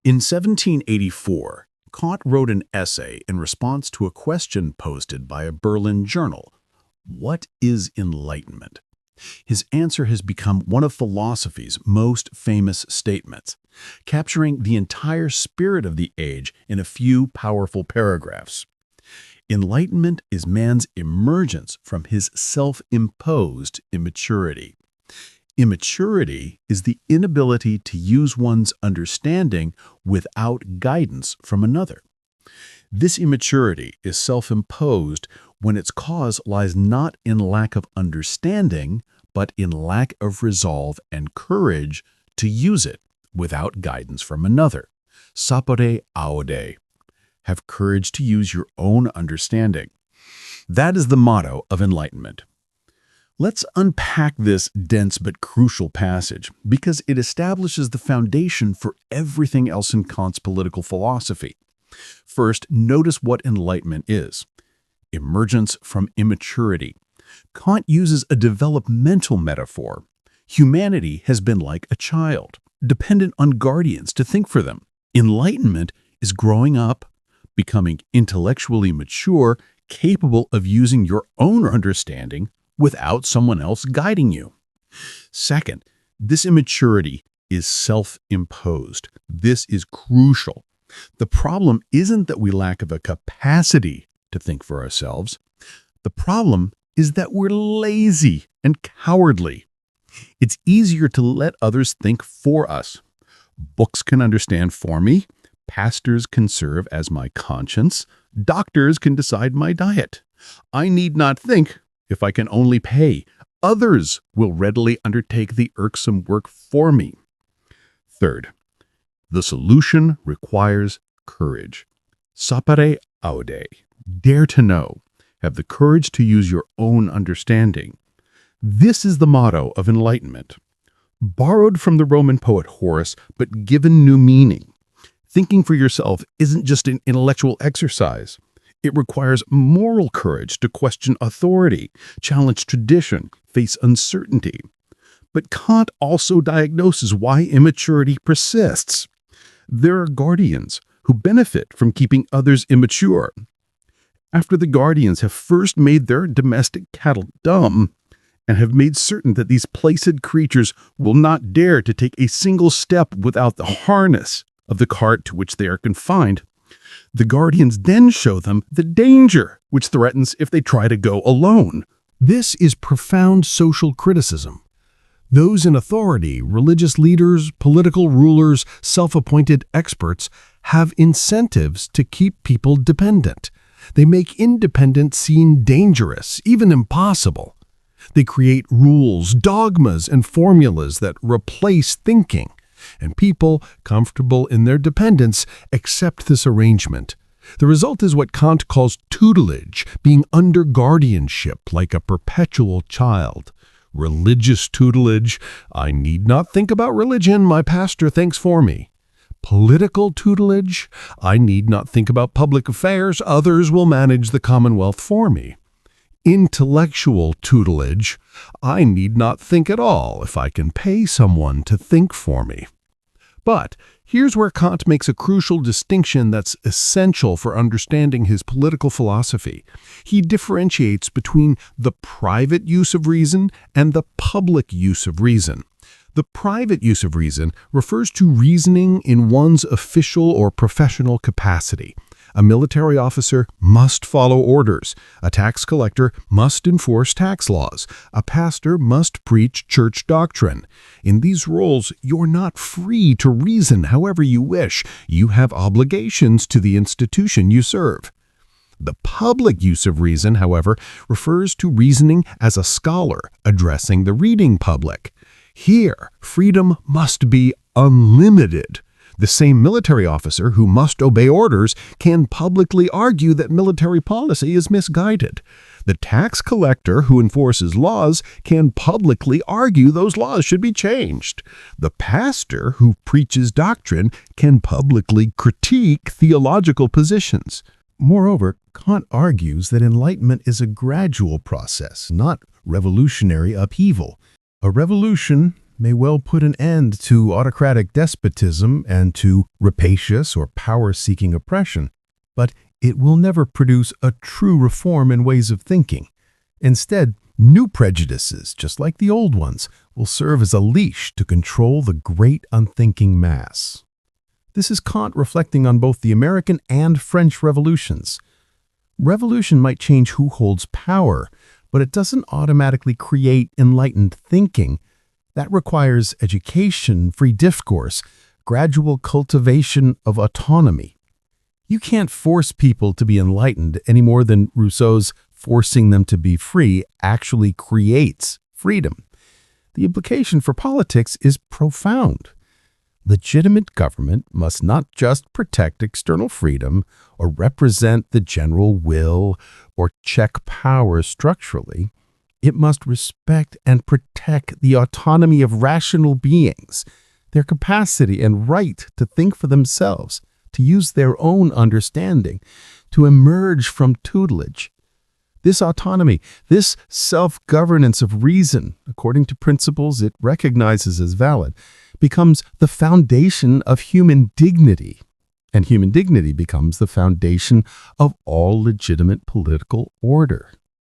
In 1784, Kant wrote an essay in response to a question posted by a Berlin journal. What is enlightenment? His answer has become one of philosophy's most famous statements, capturing the entire spirit of the age in a few powerful paragraphs. Enlightenment is man's emergence from his self-imposed immaturity. Immaturity is the inability to use one's understanding without guidance from another. This immaturity is self-imposed when its cause lies not in lack of understanding, but in lack of resolve and courage to use it without guidance from another. Sapere Aude. Have courage to use your own understanding. That is the motto of enlightenment. Let's unpack this dense but crucial passage because it establishes the foundation for everything else in Kant's political philosophy. First, notice what enlightenment is. Emergence from immaturity. Kant uses a developmental metaphor. Humanity has been like a child, dependent on guardians to think for them. Enlightenment is growing up, becoming intellectually mature, capable of using your own understanding without someone else guiding you. Second, this immaturity is self-imposed. This is crucial. The problem isn't that we lack of a capacity to think for ourselves. The problem is that we're lazy and cowardly. It's easier to let others think for us. Books can understand for me. Pastors can serve as my conscience. Doctors can decide my diet. I need not think if I can only pay. Others will readily undertake the irksome work for me. Third, the solution requires courage. Sapere Aude. Dare to know. Have the courage to use your own understanding. This is the motto of enlightenment. Borrowed from the Roman poet Horace, but given new meaning. Thinking for yourself isn't just an intellectual exercise. It requires moral courage to question authority, challenge tradition, face uncertainty. But Kant also diagnoses why immaturity persists. There are guardians who benefit from keeping others immature. After the guardians have first made their domestic cattle dumb and have made certain that these placid creatures will not dare to take a single step without the harness of the cart to which they are confined, the guardians then show them the danger which threatens if they try to go alone. This is profound social criticism. Those in authority, religious leaders, political rulers, self-appointed experts, have incentives to keep people dependent. They make independence seem dangerous, even impossible. They create rules, dogmas, and formulas that replace thinking. And people, comfortable in their dependence, accept this arrangement. The result is what Kant calls tutelage, being under guardianship like a perpetual child. Religious tutelage, I need not think about religion, my pastor thinks for me. Political tutelage, I need not think about public affairs, others will manage the commonwealth for me. Intellectual tutelage, I need not think at all if I can pay someone to think for me. But here's where Kant makes a crucial distinction that's essential for understanding his political philosophy. He differentiates between the private use of reason and the public use of reason. The private use of reason refers to reasoning in one's official or professional capacity. A military officer must follow orders. A tax collector must enforce tax laws. A pastor must preach church doctrine. In these roles, you're not free to reason however you wish. You have obligations to the institution you serve. The public use of reason, however, refers to reasoning as a scholar addressing the reading public. Here, freedom must be unlimited. The same military officer who must obey orders can publicly argue that military policy is misguided. The tax collector who enforces laws can publicly argue those laws should be changed. The pastor who preaches doctrine can publicly critique theological positions. Moreover, Kant argues that enlightenment is a gradual process, not revolutionary upheaval. A revolution may well put an end to autocratic despotism and to rapacious or power-seeking oppression, but it will never produce a true reform in ways of thinking. Instead, new prejudices, just like the old ones, will serve as a leash to control the great unthinking mass. This is Kant reflecting on both the American and French revolutions. Revolution might change who holds power, but it doesn't automatically create enlightened thinking. That requires education, free discourse, gradual cultivation of autonomy. You can't force people to be enlightened any more than Rousseau's forcing them to be free actually creates freedom. The implication for politics is profound. Legitimate government must not just protect external freedom or represent the general will or check power structurally. It must respect and protect the autonomy of rational beings, their capacity and right to think for themselves, to use their own understanding, to emerge from tutelage. This autonomy, this self-governance of reason, according to principles it recognizes as valid, becomes the foundation of human dignity. And human dignity becomes the foundation of all legitimate political order.